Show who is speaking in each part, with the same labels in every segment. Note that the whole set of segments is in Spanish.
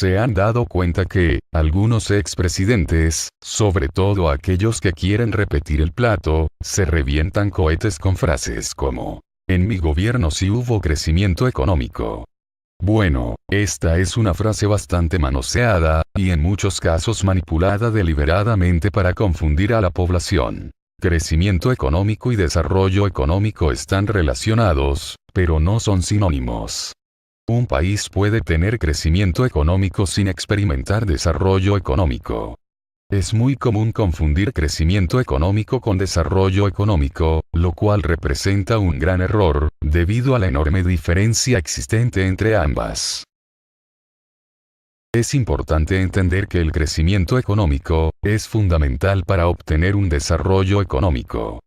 Speaker 1: se han dado cuenta que, algunos expresidentes, sobre todo aquellos que quieren repetir el plato, se revientan cohetes con frases como, en mi gobierno sí hubo crecimiento económico. Bueno, esta es una frase bastante manoseada, y en muchos casos manipulada deliberadamente para confundir a la población. Crecimiento económico y desarrollo económico están relacionados, pero no son sinónimos. Un país puede tener crecimiento económico sin experimentar desarrollo económico. Es muy común confundir crecimiento económico con desarrollo económico, lo cual representa un gran error, debido a la enorme diferencia existente entre ambas. Es importante entender que el crecimiento económico es fundamental para obtener un desarrollo económico,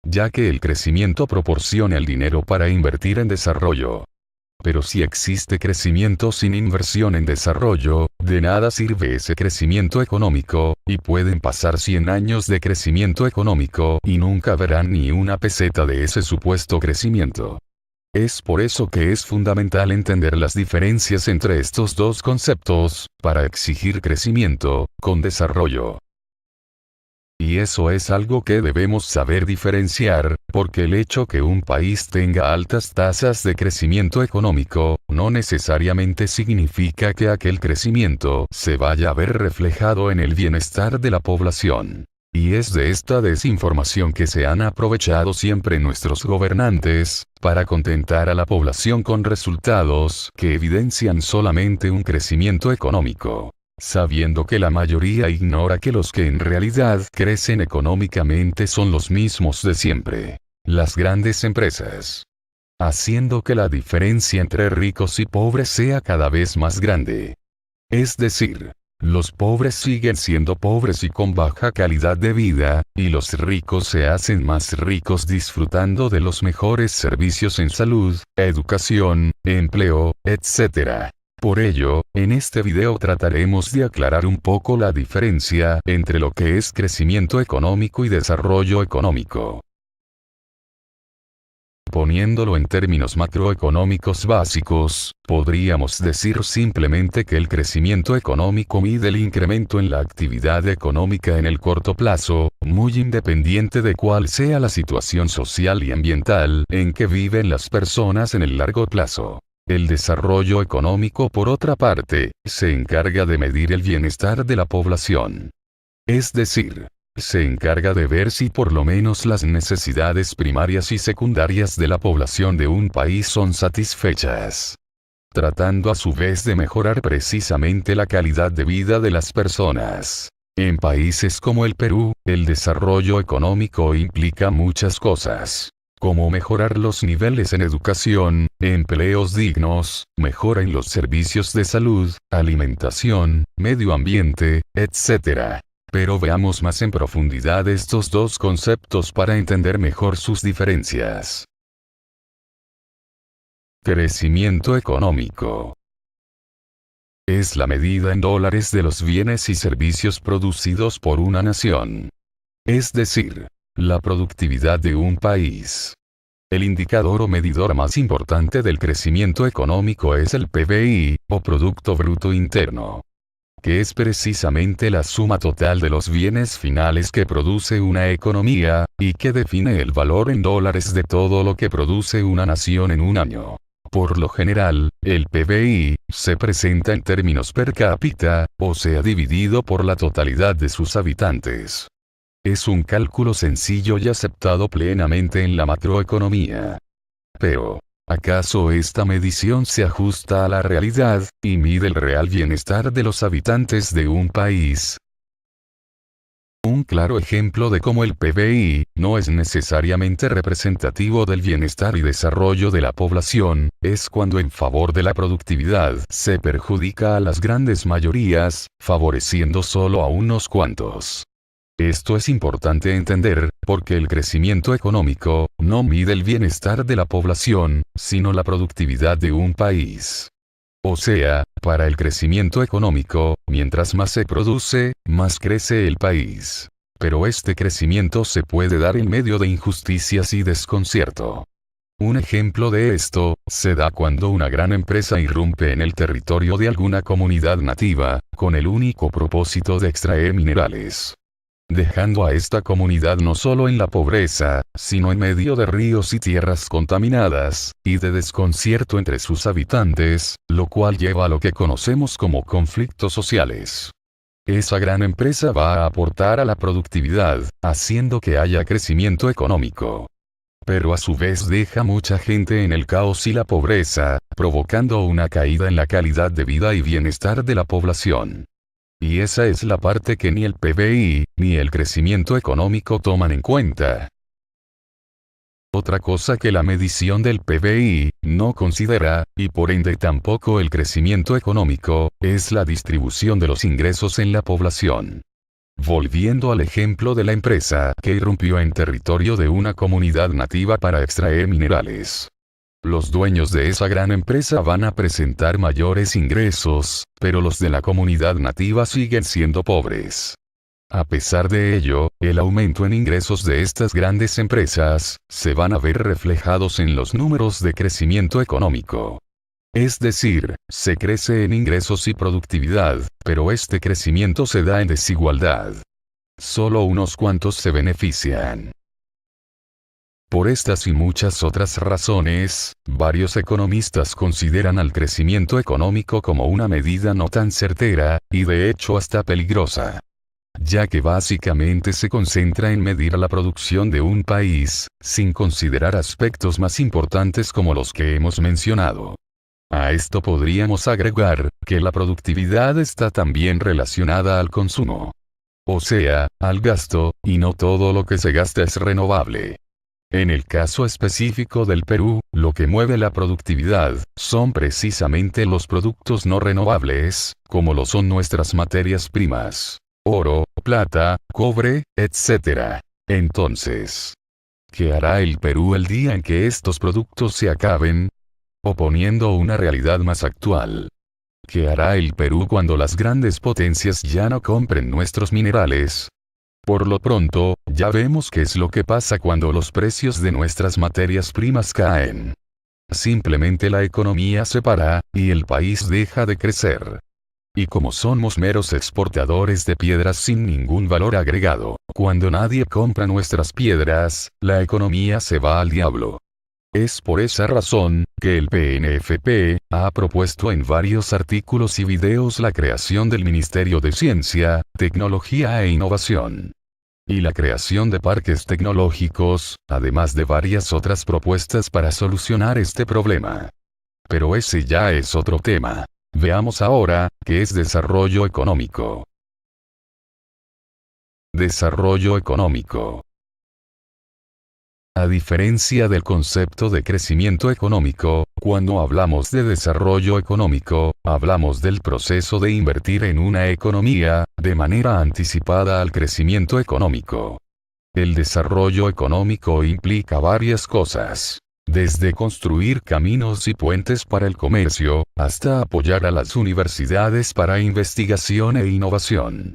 Speaker 1: ya que el crecimiento proporciona el dinero para invertir en desarrollo. Pero si existe crecimiento sin inversión en desarrollo, de nada sirve ese crecimiento económico, y pueden pasar 100 años de crecimiento económico y nunca verán ni una peseta de ese supuesto crecimiento. Es por eso que es fundamental entender las diferencias entre estos dos conceptos, para exigir crecimiento, con desarrollo. Y eso es algo que debemos saber diferenciar, porque el hecho que un país tenga altas tasas de crecimiento económico, no necesariamente significa que aquel crecimiento se vaya a ver reflejado en el bienestar de la población. Y es de esta desinformación que se han aprovechado siempre nuestros gobernantes, para contentar a la población con resultados que evidencian solamente un crecimiento económico, sabiendo que la mayoría ignora que los que en realidad crecen económicamente son los mismos de siempre, las grandes empresas, haciendo que la diferencia entre ricos y pobres sea cada vez más grande. Es decir, los pobres siguen siendo pobres y con baja calidad de vida, y los ricos se hacen más ricos disfrutando de los mejores servicios en salud, educación, empleo, etc. Por ello, en este video trataremos de aclarar un poco la diferencia entre lo que es crecimiento económico y desarrollo económico. Poniéndolo en términos macroeconómicos básicos, podríamos decir simplemente que el crecimiento económico mide el incremento en la actividad económica en el corto plazo, muy independiente de cuál sea la situación social y ambiental en que viven las personas en el largo plazo. El desarrollo económico, por otra parte, se encarga de medir el bienestar de la población. Es decir, se encarga de ver si por lo menos las necesidades primarias y secundarias de la población de un país son satisfechas, tratando a su vez de mejorar precisamente la calidad de vida de las personas. En países como el Perú, el desarrollo económico implica muchas cosas, como mejorar los niveles en educación, empleos dignos, mejora en los servicios de salud, alimentación, medio ambiente, etc. Pero veamos más en profundidad estos dos conceptos para entender mejor sus diferencias. Crecimiento económico es la medida en dólares de los bienes y servicios producidos por una nación. Es decir, la productividad de un país. El indicador o medidor más importante del crecimiento económico es el PBI, o Producto Bruto Interno, que es precisamente la suma total de los bienes finales que produce una economía, y que define el valor en dólares de todo lo que produce una nación en un año. Por lo general, el PBI se presenta en términos per cápita, o sea dividido por la totalidad de sus habitantes. Es un cálculo sencillo y aceptado plenamente en la macroeconomía. Pero, ¿acaso esta medición se ajusta a la realidad, y mide el real bienestar de los habitantes de un país? Un claro ejemplo de cómo el PBI no es necesariamente representativo del bienestar y desarrollo de la población, es cuando en favor de la productividad se perjudica a las grandes mayorías, favoreciendo solo a unos cuantos. Esto es importante entender, porque el crecimiento económico no mide el bienestar de la población, sino la productividad de un país. O sea, para el crecimiento económico, mientras más se produce, más crece el país. Pero este crecimiento se puede dar en medio de injusticias y desconcierto. Un ejemplo de esto se da cuando una gran empresa irrumpe en el territorio de alguna comunidad nativa, con el único propósito de extraer minerales, dejando a esta comunidad no solo en la pobreza, sino en medio de ríos y tierras contaminadas, y de desconcierto entre sus habitantes, lo cual lleva a lo que conocemos como conflictos sociales. Esa gran empresa va a aportar a la productividad, haciendo que haya crecimiento económico. Pero a su vez deja mucha gente en el caos y la pobreza, provocando una caída en la calidad de vida y bienestar de la población. Y esa es la parte que ni el PBI, ni el crecimiento económico toman en cuenta. Otra cosa que la medición del PBI no considera, y por ende tampoco el crecimiento económico, es la distribución de los ingresos en la población. Volviendo al ejemplo de la empresa que irrumpió en territorio de una comunidad nativa para extraer minerales. Los dueños de esa gran empresa van a presentar mayores ingresos, pero los de la comunidad nativa siguen siendo pobres. A pesar de ello, el aumento en ingresos de estas grandes empresas se van a ver reflejados en los números de crecimiento económico. Es decir, se crece en ingresos y productividad, pero este crecimiento se da en desigualdad. Solo unos cuantos se benefician. Por estas y muchas otras razones, varios economistas consideran al crecimiento económico como una medida no tan certera, y de hecho hasta peligrosa, ya que básicamente se concentra en medir la producción de un país, sin considerar aspectos más importantes como los que hemos mencionado. A esto podríamos agregar, que la productividad está también relacionada al consumo. O sea, al gasto, y no todo lo que se gasta es renovable. En el caso específico del Perú, lo que mueve la productividad, son precisamente los productos no renovables, como lo son nuestras materias primas. Oro, plata, cobre, etc. Entonces, ¿qué hará el Perú el día en que estos productos se acaben? O poniendo una realidad más actual, ¿qué hará el Perú cuando las grandes potencias ya no compren nuestros minerales? Por lo pronto, ya vemos qué es lo que pasa cuando los precios de nuestras materias primas caen. Simplemente la economía se para, y el país deja de crecer. Y como somos meros exportadores de piedras sin ningún valor agregado, cuando nadie compra nuestras piedras, la economía se va al diablo. Es por esa razón, que el PNFP, ha propuesto en varios artículos y videos la creación del Ministerio de Ciencia, Tecnología e Innovación. Y la creación de parques tecnológicos, además de varias otras propuestas para solucionar este problema. Pero ese ya es otro tema. Veamos ahora, ¿qué es desarrollo económico? Desarrollo económico. A diferencia del concepto de crecimiento económico, cuando hablamos de desarrollo económico, hablamos del proceso de invertir en una economía, de manera anticipada al crecimiento económico. El desarrollo económico implica varias cosas. Desde construir caminos y puentes para el comercio, hasta apoyar a las universidades para investigación e innovación.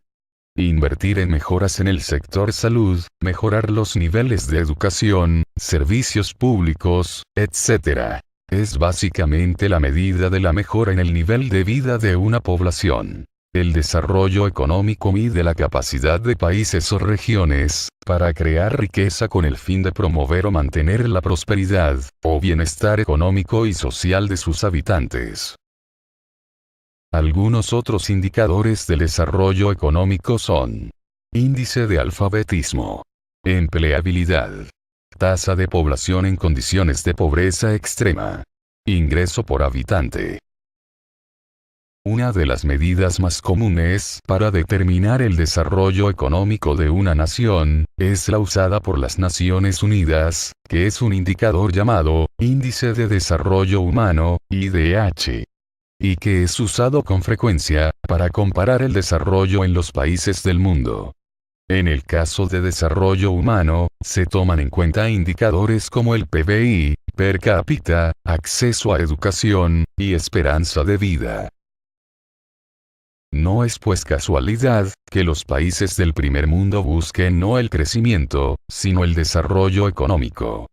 Speaker 1: Invertir en mejoras en el sector salud, mejorar los niveles de educación, servicios públicos, etc. Es básicamente la medida de la mejora en el nivel de vida de una población. El desarrollo económico mide la capacidad de países o regiones, para crear riqueza con el fin de promover o mantener la prosperidad, o bienestar económico y social de sus habitantes. Algunos otros indicadores del desarrollo económico son: índice de alfabetismo, empleabilidad, tasa de población en condiciones de pobreza extrema, ingreso por habitante. Una de las medidas más comunes para determinar el desarrollo económico de una nación, es la usada por las Naciones Unidas, que es un indicador llamado Índice de Desarrollo Humano, IDH. Y que es usado con frecuencia, para comparar el desarrollo en los países del mundo. En el caso de desarrollo humano, se toman en cuenta indicadores como el PBI, per cápita, acceso a educación, y esperanza de vida. No es pues casualidad, que los países del primer mundo busquen no el crecimiento, sino el desarrollo económico.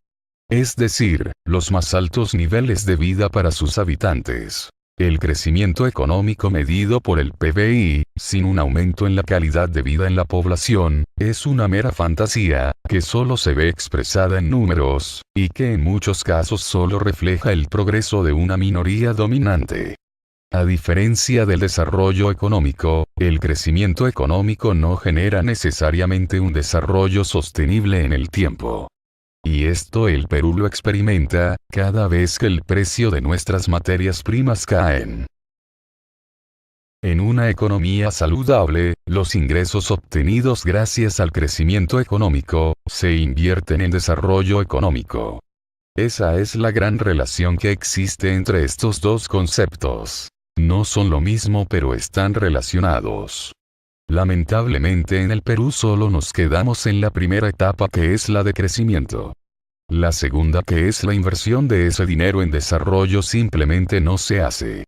Speaker 1: es decir, los más altos niveles de vida para sus habitantes. El crecimiento económico medido por el PBI, sin un aumento en la calidad de vida en la población, es una mera fantasía, que solo se ve expresada en números, y que en muchos casos solo refleja el progreso de una minoría dominante. A diferencia del desarrollo económico, el crecimiento económico no genera necesariamente un desarrollo sostenible en el tiempo. Y esto el Perú lo experimenta, cada vez que el precio de nuestras materias primas caen. En una economía saludable, los ingresos obtenidos gracias al crecimiento económico, se invierten en desarrollo económico. Esa es la gran relación que existe entre estos dos conceptos. No son lo mismo pero están relacionados. Lamentablemente en el Perú solo nos quedamos en la primera etapa que es la de crecimiento. La segunda que es la inversión de ese dinero en desarrollo simplemente no se hace.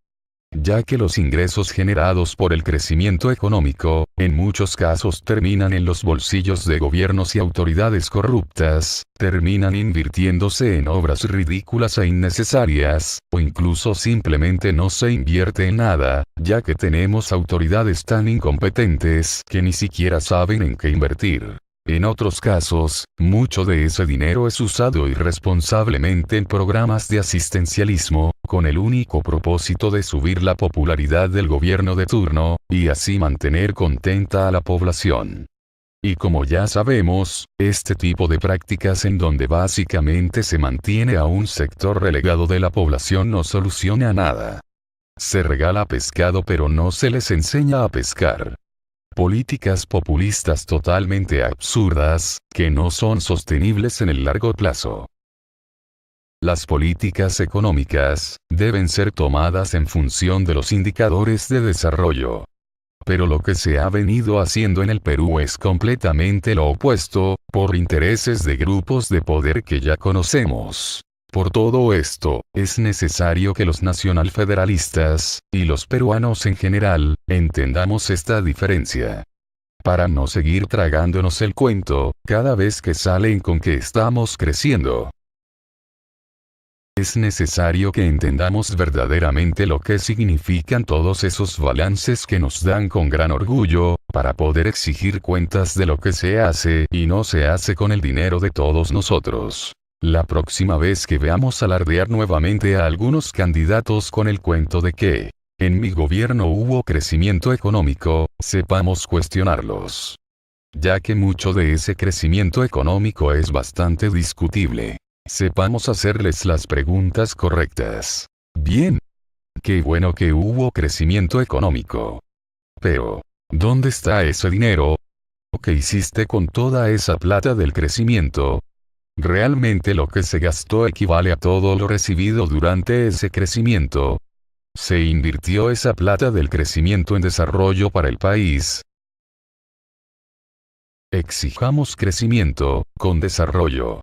Speaker 1: Ya que los ingresos generados por el crecimiento económico, en muchos casos terminan en los bolsillos de gobiernos y autoridades corruptas, terminan invirtiéndose en obras ridículas e innecesarias, o incluso simplemente no se invierte en nada, ya que tenemos autoridades tan incompetentes que ni siquiera saben en qué invertir. En otros casos, mucho de ese dinero es usado irresponsablemente en programas de asistencialismo, con el único propósito de subir la popularidad del gobierno de turno, y así mantener contenta a la población. Y como ya sabemos, este tipo de prácticas en donde básicamente se mantiene a un sector relegado de la población no soluciona nada. Se regala pescado pero no se les enseña a pescar. Políticas populistas totalmente absurdas, que no son sostenibles en el largo plazo. Las políticas económicas deben ser tomadas en función de los indicadores de desarrollo. Pero lo que se ha venido haciendo en el Perú es completamente lo opuesto, por intereses de grupos de poder que ya conocemos. Por todo esto, es necesario que los nacionalfederalistas, y los peruanos en general, entendamos esta diferencia. Para no seguir tragándonos el cuento, cada vez que salen con que estamos creciendo. Es necesario que entendamos verdaderamente lo que significan todos esos balances que nos dan con gran orgullo, para poder exigir cuentas de lo que se hace y no se hace con el dinero de todos nosotros. La próxima vez que veamos alardear nuevamente a algunos candidatos con el cuento de que en mi gobierno hubo crecimiento económico, sepamos cuestionarlos. Ya que mucho de ese crecimiento económico es bastante discutible. Sepamos hacerles las preguntas correctas. Bien. Qué bueno que hubo crecimiento económico. Pero, ¿dónde está ese dinero? ¿Qué hiciste con toda esa plata del crecimiento? ¿Realmente lo que se gastó equivale a todo lo recibido durante ese crecimiento? ¿Se invirtió esa plata del crecimiento en desarrollo para el país? Exijamos crecimiento, con desarrollo.